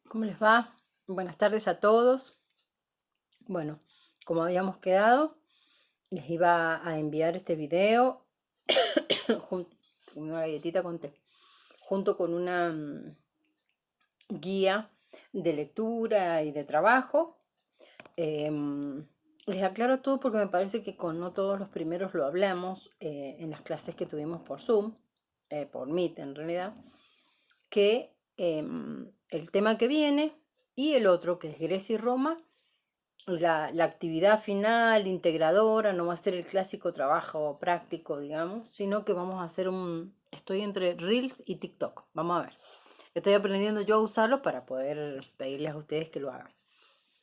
¿Cómo les va? Buenas tardes a todos. Bueno, como habíamos quedado, les iba a enviar este video junto con una galletita con té, junto con una guía de lectura y de trabajo. Les aclaro todo porque me parece que con no todos los primeros lo hablamos en las clases que tuvimos por Zoom, por Meet en realidad, que el tema que viene y el otro, que es Grecia y Roma, la actividad final integradora no va a ser el clásico trabajo práctico, digamos, sino que vamos a hacer estoy entre Reels y TikTok, vamos a ver. Estoy aprendiendo yo a usarlo para poder pedirles a ustedes que lo hagan.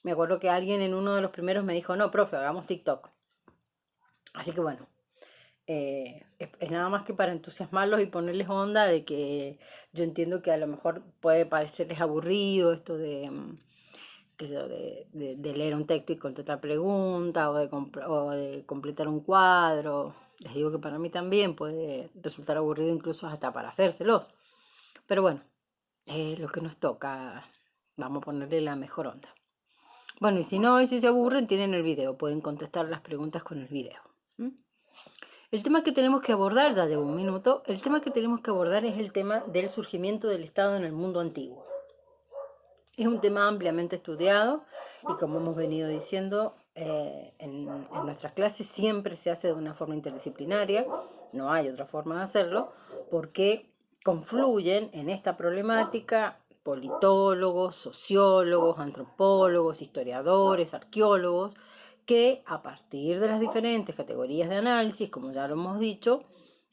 Me acuerdo que alguien en uno de los primeros me dijo, no, profe, hagamos TikTok. Así que bueno, es nada más que para entusiasmarlos y ponerles onda de que yo entiendo que a lo mejor puede parecerles aburrido esto de leer un texto y contestar preguntas o de completar un cuadro. Les digo que para mí también puede resultar aburrido incluso hasta para hacérselos. Pero bueno, lo que nos toca, vamos a ponerle la mejor onda. Bueno, y si no, y si se aburren, tienen el video, pueden contestar las preguntas con el video. ¿Mm? El tema que tenemos que abordar, ya llevo un minuto, el tema que tenemos que abordar es el tema del surgimiento del Estado en el mundo antiguo. Es un tema ampliamente estudiado y como hemos venido diciendo en nuestras clases siempre se hace de una forma interdisciplinaria, no hay otra forma de hacerlo, porque confluyen en esta problemática politólogos, sociólogos, antropólogos, historiadores, arqueólogos, que a partir de las diferentes categorías de análisis, como ya lo hemos dicho,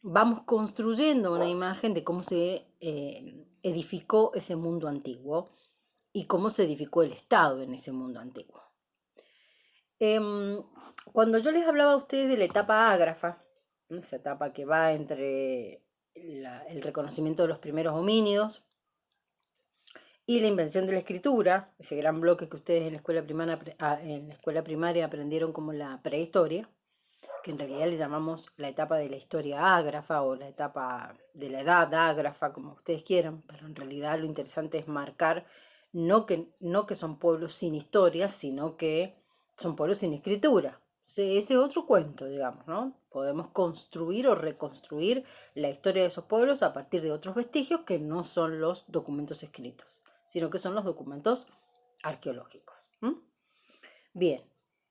vamos construyendo una imagen de cómo se edificó ese mundo antiguo y cómo se edificó el Estado en ese mundo antiguo. Cuando yo les hablaba a ustedes de la etapa ágrafa, esa etapa que va entre el reconocimiento de los primeros homínidos y la invención de la escritura, ese gran bloque que ustedes en la escuela primaria aprendieron como la prehistoria, que en realidad le llamamos la etapa de la historia ágrafa o la etapa de la edad ágrafa, como ustedes quieran, pero en realidad lo interesante es marcar no que son pueblos sin historia, sino que son pueblos sin escritura. O sea, ese es otro cuento, digamos, ¿no? Podemos construir o reconstruir la historia de esos pueblos a partir de otros vestigios que no son los documentos escritos, sino que son los documentos arqueológicos. Bien,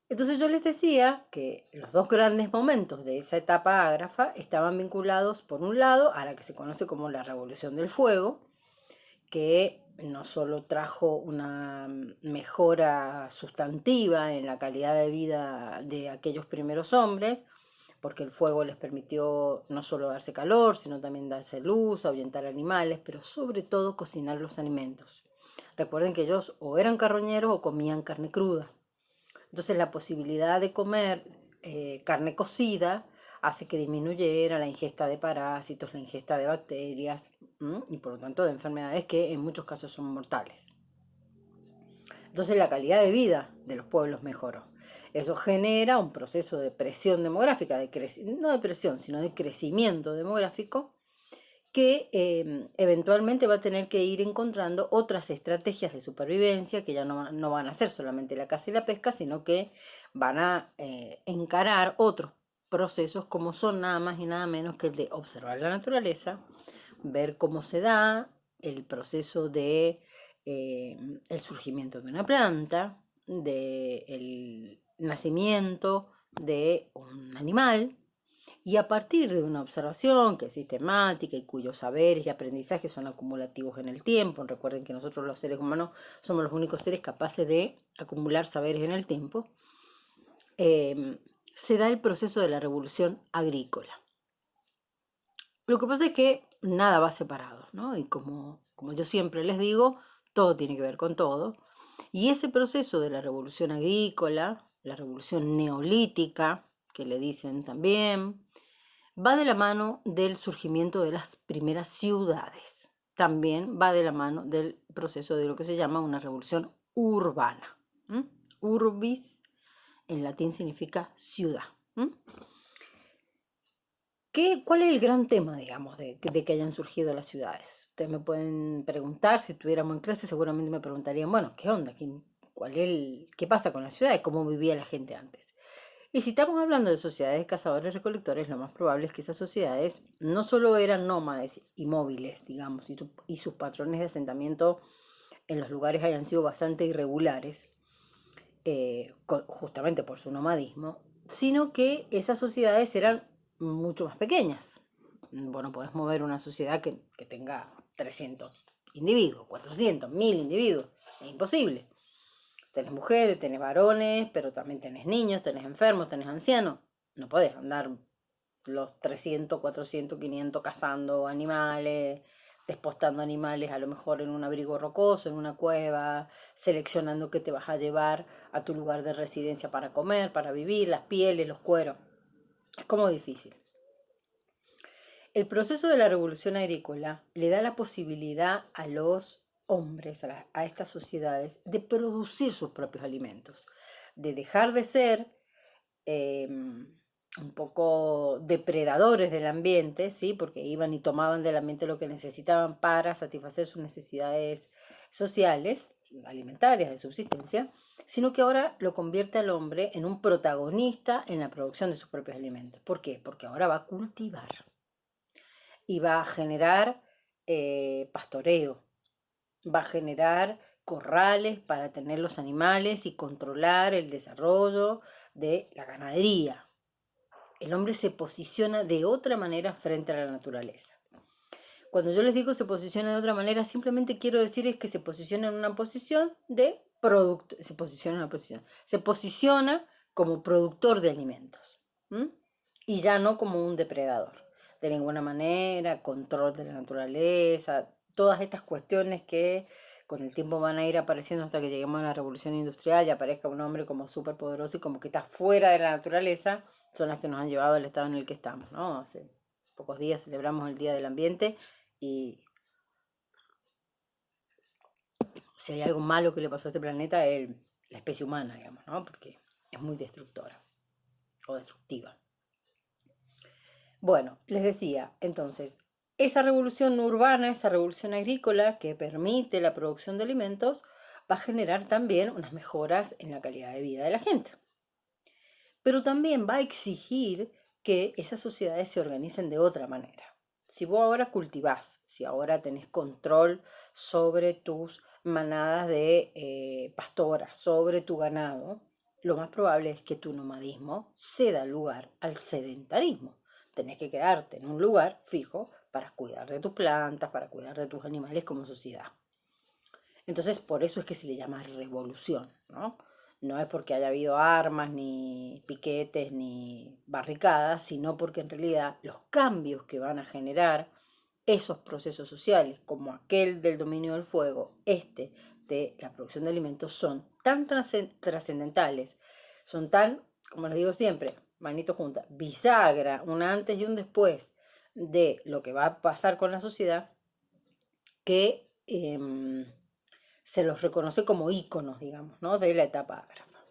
entonces yo les decía que los dos grandes momentos de esa etapa ágrafa estaban vinculados, por un lado, a la que se conoce como la Revolución del Fuego, que no solo trajo una mejora sustantiva en la calidad de vida de aquellos primeros hombres, porque el fuego les permitió no solo darse calor, sino también darse luz, ahuyentar animales, pero sobre todo cocinar los alimentos. Recuerden que ellos o eran carroñeros o comían carne cruda. Entonces la posibilidad de comer carne cocida hace que disminuyera la ingesta de parásitos, la ingesta de bacterias y por lo tanto de enfermedades que en muchos casos son mortales. Entonces la calidad de vida de los pueblos mejoró. Eso genera un proceso de presión demográfica, no de presión, sino de crecimiento demográfico, que eventualmente va a tener que ir encontrando otras estrategias de supervivencia que ya no van a ser solamente la caza y la pesca, sino que van a encarar otros procesos como son nada más y nada menos que el de observar la naturaleza, ver cómo se da el proceso de el surgimiento de una planta, del nacimiento de un animal, y a partir de una observación que es sistemática y cuyos saberes y aprendizajes son acumulativos en el tiempo, recuerden que nosotros los seres humanos somos los únicos seres capaces de acumular saberes en el tiempo, se da el proceso de la revolución agrícola. Lo que pasa es que nada va separado, ¿no? Y como yo siempre les digo, todo tiene que ver con todo. Y ese proceso de la revolución agrícola, la revolución neolítica, que le dicen también, va de la mano del surgimiento de las primeras ciudades. También va de la mano del proceso de lo que se llama una revolución urbana. Urbis en latín significa ciudad. ¿Cuál es el gran tema, digamos, de que hayan surgido las ciudades? Ustedes me pueden preguntar, si estuviéramos en clase, seguramente me preguntarían, bueno, ¿qué onda? ¿Qué pasa con las ciudades? ¿Cómo vivía la gente antes? Y si estamos hablando de sociedades de cazadores-recolectores, lo más probable es que esas sociedades no solo eran nómades y móviles, digamos, y sus patrones de asentamiento en los lugares hayan sido bastante irregulares, justamente por su nomadismo, sino que esas sociedades eran mucho más pequeñas. Bueno, podés mover una sociedad que tenga 300 individuos, 400, 1000 individuos. Es imposible. Tenés mujeres, tenés varones, pero también tenés niños, tenés enfermos, tenés ancianos. No podés andar los 300, 400, 500 cazando animales, despostando animales, a lo mejor en un abrigo rocoso, en una cueva, seleccionando qué te vas a llevar a tu lugar de residencia para comer, para vivir, las pieles, los cueros. Es como difícil. El proceso de la revolución agrícola le da la posibilidad a los hombres, a estas sociedades, de producir sus propios alimentos, de dejar de ser un poco depredadores del ambiente, ¿sí? Porque iban y tomaban del ambiente lo que necesitaban para satisfacer sus necesidades sociales, alimentarias, de subsistencia, sino que ahora lo convierte al hombre en un protagonista en la producción de sus propios alimentos. ¿Por qué? Porque ahora va a cultivar y va a generar pastoreo, va a generar corrales para tener los animales y controlar el desarrollo de la ganadería. El hombre se posiciona de otra manera frente a la naturaleza. Cuando yo les digo se posiciona de otra manera, simplemente quiero decir es que se posiciona en una posición de producto, se posiciona como productor de alimentos, ¿m? Y ya no como un depredador. De ninguna manera, control de la naturaleza, todas estas cuestiones que con el tiempo van a ir apareciendo hasta que lleguemos a la revolución industrial y aparezca un hombre como súper poderoso y como que está fuera de la naturaleza, son las que nos han llevado al estado en el que estamos, ¿no? Hace pocos días celebramos el Día del Ambiente y si hay algo malo que le pasó a este planeta es la especie humana, digamos, ¿no? Porque es muy destructora o destructiva. Bueno, les decía, entonces, esa revolución urbana, esa revolución agrícola que permite la producción de alimentos, va a generar también unas mejoras en la calidad de vida de la gente. Pero también va a exigir que esas sociedades se organicen de otra manera. Si vos ahora cultivás, si ahora tenés control sobre tus manadas de pastoras, sobre tu ganado, lo más probable es que tu nomadismo ceda lugar al sedentarismo. Tenés que quedarte en un lugar fijo para cuidar de tus plantas, para cuidar de tus animales como sociedad. Entonces, por eso es que se le llama revolución, ¿no? No es porque haya habido armas, ni piquetes, ni barricadas, sino porque en realidad los cambios que van a generar esos procesos sociales, como aquel del dominio del fuego, de la producción de alimentos, son tan trascendentales, son tan, como les digo siempre, manito junta, bisagra, un antes y un después de lo que va a pasar con la sociedad, que se los reconoce como íconos, digamos, ¿no? De la etapa ágrafa.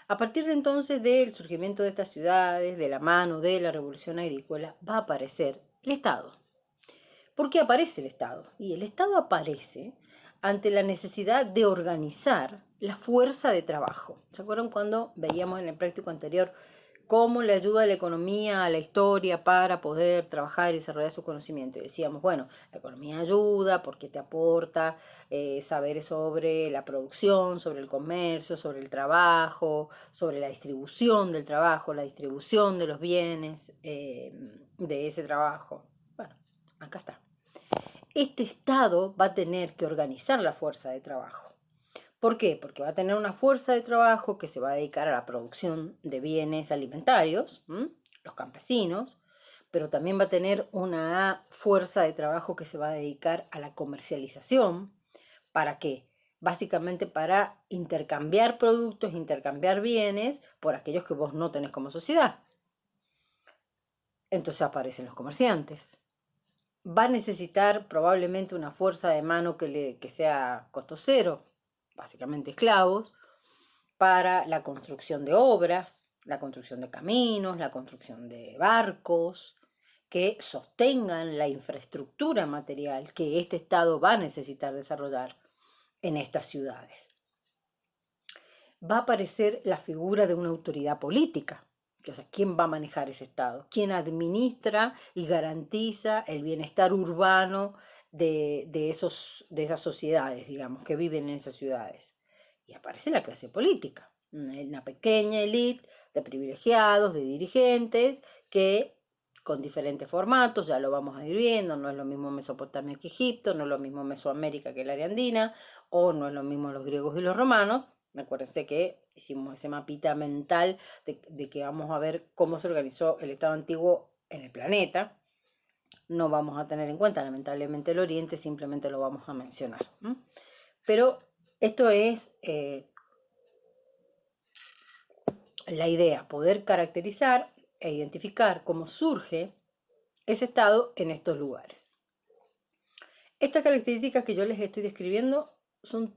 A partir de entonces del surgimiento de estas ciudades, de la mano de la revolución agrícola, va a aparecer el Estado. ¿Por qué aparece el Estado? Y el Estado aparece ante la necesidad de organizar la fuerza de trabajo. ¿Se acuerdan cuando veíamos en el práctico anterior cómo le ayuda a la economía, a la historia para poder trabajar y desarrollar su conocimiento? Y decíamos, bueno, la economía ayuda porque te aporta saberes sobre la producción, sobre el comercio, sobre el trabajo, sobre la distribución del trabajo, la distribución de los bienes de ese trabajo. Bueno, acá está. Este Estado va a tener que organizar la fuerza de trabajo. ¿Por qué? Porque va a tener una fuerza de trabajo que se va a dedicar a la producción de bienes alimentarios, los campesinos, pero también va a tener una fuerza de trabajo que se va a dedicar a la comercialización. ¿Para qué? Básicamente para intercambiar productos, intercambiar bienes por aquellos que vos no tenés como sociedad. Entonces aparecen los comerciantes. Va a necesitar probablemente una fuerza de mano que sea costo cero, básicamente esclavos, para la construcción de obras, la construcción de caminos, la construcción de barcos, que sostengan la infraestructura material que este Estado va a necesitar desarrollar en estas ciudades. Va a aparecer la figura de una autoridad política. O sea, ¿quién va a manejar ese Estado? ¿Quién administra y garantiza el bienestar urbano de esas sociedades, digamos, que viven en esas ciudades? Y aparece la clase política, una pequeña élite de privilegiados, de dirigentes, que con diferentes formatos, ya lo vamos a ir viendo, no es lo mismo Mesopotamia que Egipto, no es lo mismo Mesoamérica que el área andina, o no es lo mismo los griegos y los romanos. Acuérdense que hicimos ese mapita mental de que vamos a ver cómo se organizó el Estado antiguo en el planeta. No vamos a tener en cuenta, lamentablemente, el Oriente, simplemente lo vamos a mencionar. Pero esto es la idea, poder caracterizar e identificar cómo surge ese Estado en estos lugares. Estas características que yo les estoy describiendo son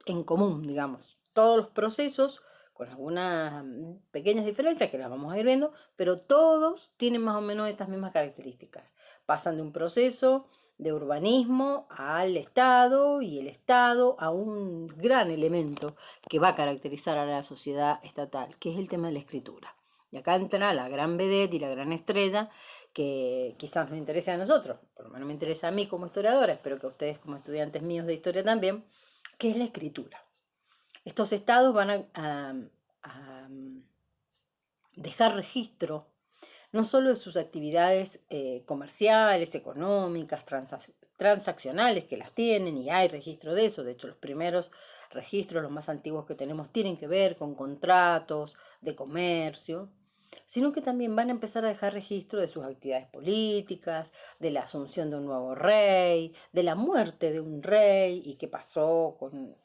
en común, digamos. Todos los procesos, con algunas pequeñas diferencias que las vamos a ir viendo, pero todos tienen más o menos estas mismas características. Pasan de un proceso de urbanismo al Estado y el Estado a un gran elemento que va a caracterizar a la sociedad estatal, que es el tema de la escritura. Y acá entra la gran vedette y la gran estrella que quizás nos interese a nosotros, por lo menos me interesa a mí como historiadora, espero que a ustedes como estudiantes míos de historia también, que es la escritura. Estos estados van a dejar registro no solo de sus actividades comerciales, económicas, transaccionales, que las tienen y hay registro de eso. De hecho, los primeros registros, los más antiguos que tenemos, tienen que ver con contratos de comercio, sino que también van a empezar a dejar registro de sus actividades políticas, de la asunción de un nuevo rey, de la muerte de un rey y qué pasó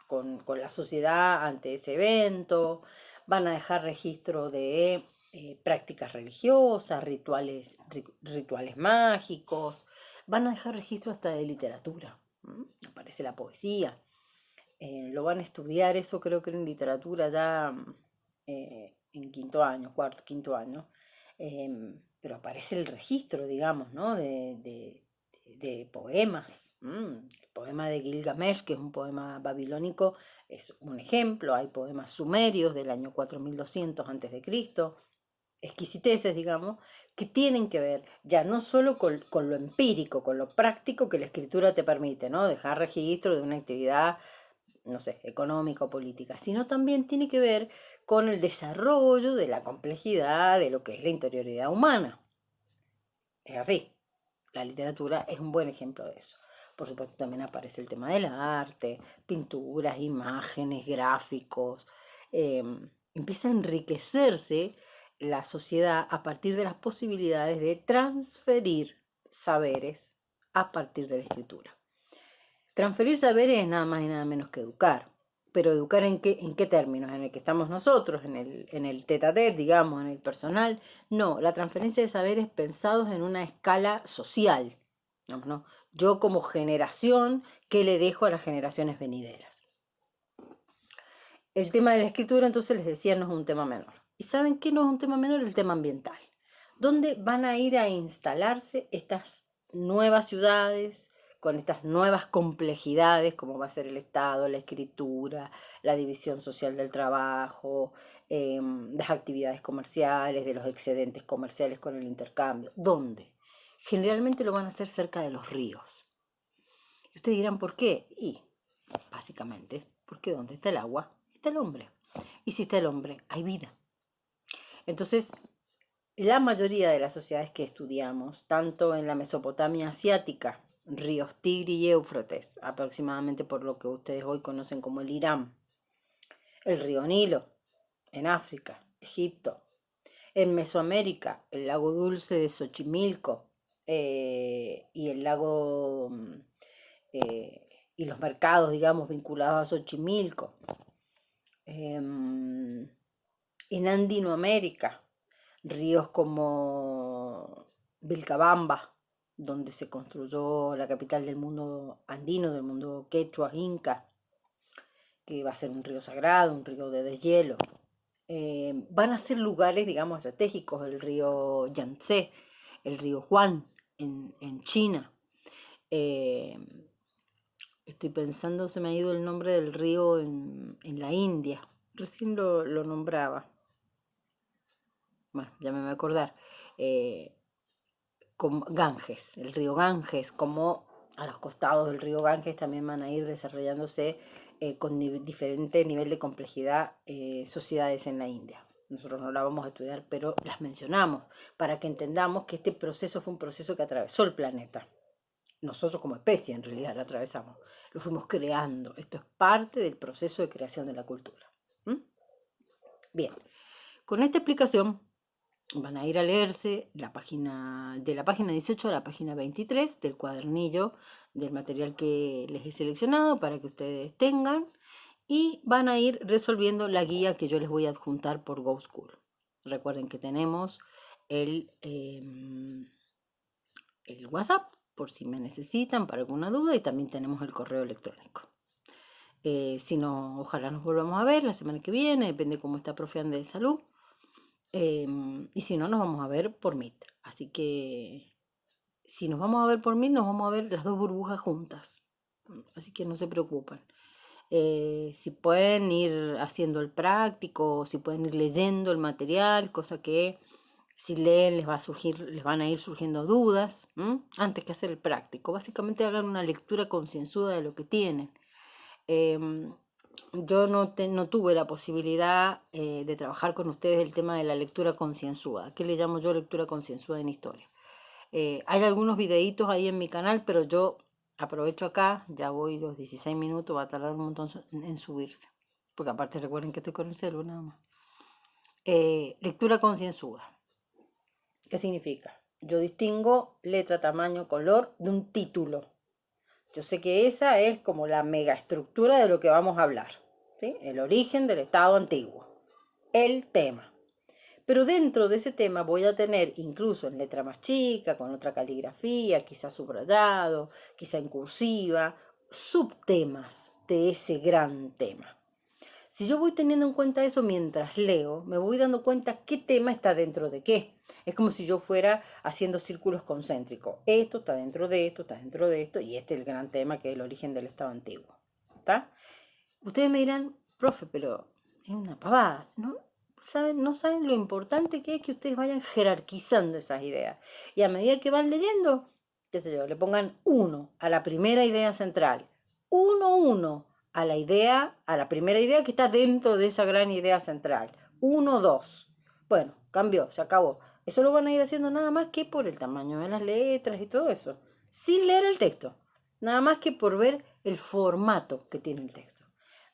con la sociedad ante ese evento. Van a dejar registro de prácticas religiosas, rituales mágicos. Van a dejar registro hasta de literatura. Aparece la poesía. Lo van a estudiar eso, creo que en literatura ya en quinto año, cuarto, quinto año, pero aparece el registro, digamos, ¿no? de poemas. El poema de Gilgamesh, que es un poema babilónico, es un ejemplo. Hay poemas sumerios del año 4200 a.C., exquisiteces, digamos, que tienen que ver ya no solo con lo empírico, con lo práctico que la escritura te permite, ¿no? Dejar registro de una actividad, no sé, económica o política, sino también tiene que ver con el desarrollo de la complejidad de lo que es la interioridad humana. Es así, la literatura es un buen ejemplo de eso. Por supuesto también aparece el tema del arte, pinturas, imágenes, gráficos. Empieza a enriquecerse la sociedad a partir de las posibilidades de transferir saberes a partir de la escritura. Transferir saberes es nada más y nada menos que educar. Pero educar en qué términos, en el que estamos nosotros, en el tete-a-tete, digamos, en el personal. No, la transferencia de saberes pensados en una escala social. ¿No? Yo como generación, ¿qué le dejo a las generaciones venideras? El tema de la escritura, entonces les decía, no es un tema menor. ¿Y saben qué no es un tema menor? El tema ambiental. ¿Dónde van a ir a instalarse estas nuevas ciudades con estas nuevas complejidades, como va a ser el Estado, la escritura, la división social del trabajo, las actividades comerciales, de los excedentes comerciales con el intercambio? ¿Dónde? Generalmente lo van a hacer cerca de los ríos. Y ustedes dirán, ¿por qué? Y básicamente, porque donde está el agua, está el hombre. Y si está el hombre, hay vida. Entonces, la mayoría de las sociedades que estudiamos, tanto en la Mesopotamia asiática, ríos Tigris y Éufrates, aproximadamente por lo que ustedes hoy conocen como el Irán, el río Nilo, en África, Egipto, en Mesoamérica, el lago Dulce de Xochimilco y el lago y los mercados, digamos, vinculados a Xochimilco, en Andinoamérica, ríos como Vilcabamba, donde se construyó la capital del mundo andino, del mundo quechua, inca, que va a ser un río sagrado, un río de deshielo. Van a ser lugares, digamos, estratégicos, el río Yangtze, el río Huan en China. Estoy pensando, se me ha ido el nombre del río en la India. Recién lo nombraba. Bueno, ya me voy a acordar. Como Ganges, el río Ganges, como a los costados del río Ganges también van a ir desarrollándose con diferente nivel de complejidad sociedades en la India. Nosotros no la vamos a estudiar, pero las mencionamos para que entendamos que este proceso fue un proceso que atravesó el planeta. Nosotros como especie en realidad lo atravesamos, lo fuimos creando. Esto es parte del proceso de creación de la cultura. ¿Mm? Bien, con esta explicación van a ir a leerse de la página 18 a la página 23 del cuadernillo del material que les he seleccionado para que ustedes tengan, y van a ir resolviendo la guía que yo les voy a adjuntar por GoSchool. Recuerden que tenemos el WhatsApp por si me necesitan para alguna duda, y también tenemos el correo electrónico. Si no, ojalá nos volvamos a ver la semana que viene, depende cómo está profe Ande de salud. Y si no, nos vamos a ver por Meet. Así que si nos vamos a ver por Meet, nos vamos a ver las dos burbujas juntas. Así que no se preocupen. Si pueden ir haciendo el práctico, si pueden ir leyendo el material, cosa que si leen les van a ir surgiendo dudas antes que hacer el práctico. Básicamente hagan una lectura concienzuda de lo que tienen. Yo no tuve la posibilidad de trabajar con ustedes el tema de la lectura concienzuda. ¿Qué le llamo yo lectura concienzuda en historia? Hay algunos videitos ahí en mi canal, pero yo aprovecho acá, ya voy los 16 minutos, va a tardar un montón en subirse. Porque aparte recuerden que estoy con el celular nada más. Lectura concienzuda. ¿Qué significa? Yo distingo letra, tamaño, color de un título. Yo sé que esa es como la megaestructura de lo que vamos a hablar, ¿sí? El origen del Estado antiguo, el tema. Pero dentro de ese tema voy a tener, incluso en letra más chica, con otra caligrafía, quizá subrayado, quizá en cursiva, subtemas de ese gran tema. Si yo voy teniendo en cuenta eso mientras leo, me voy dando cuenta qué tema está dentro de qué. Es como si yo fuera haciendo círculos concéntricos. Esto está dentro de esto, está dentro de esto, y este es el gran tema que es el origen del Estado antiguo. ¿Está? Ustedes me dirán, profe, pero es una pavada, ¿no? No saben lo importante que es que ustedes vayan jerarquizando esas ideas. Y a medida que van leyendo, qué sé yo, le pongan 1 a la primera idea central, 1 a la primera idea que está dentro de esa gran idea central, 1, 2. Bueno, cambió, se acabó. Eso lo van a ir haciendo nada más que por el tamaño de las letras y todo eso, sin leer el texto, nada más que por ver el formato que tiene el texto.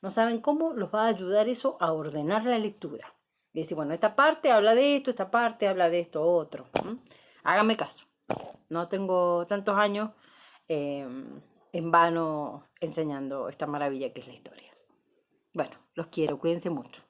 No saben cómo los va a ayudar eso a ordenar la lectura. Y decir, bueno, esta parte habla de esto, esta parte habla de esto otro. Háganme caso. No tengo tantos años en vano enseñando esta maravilla que es la historia. Bueno, los quiero, cuídense mucho.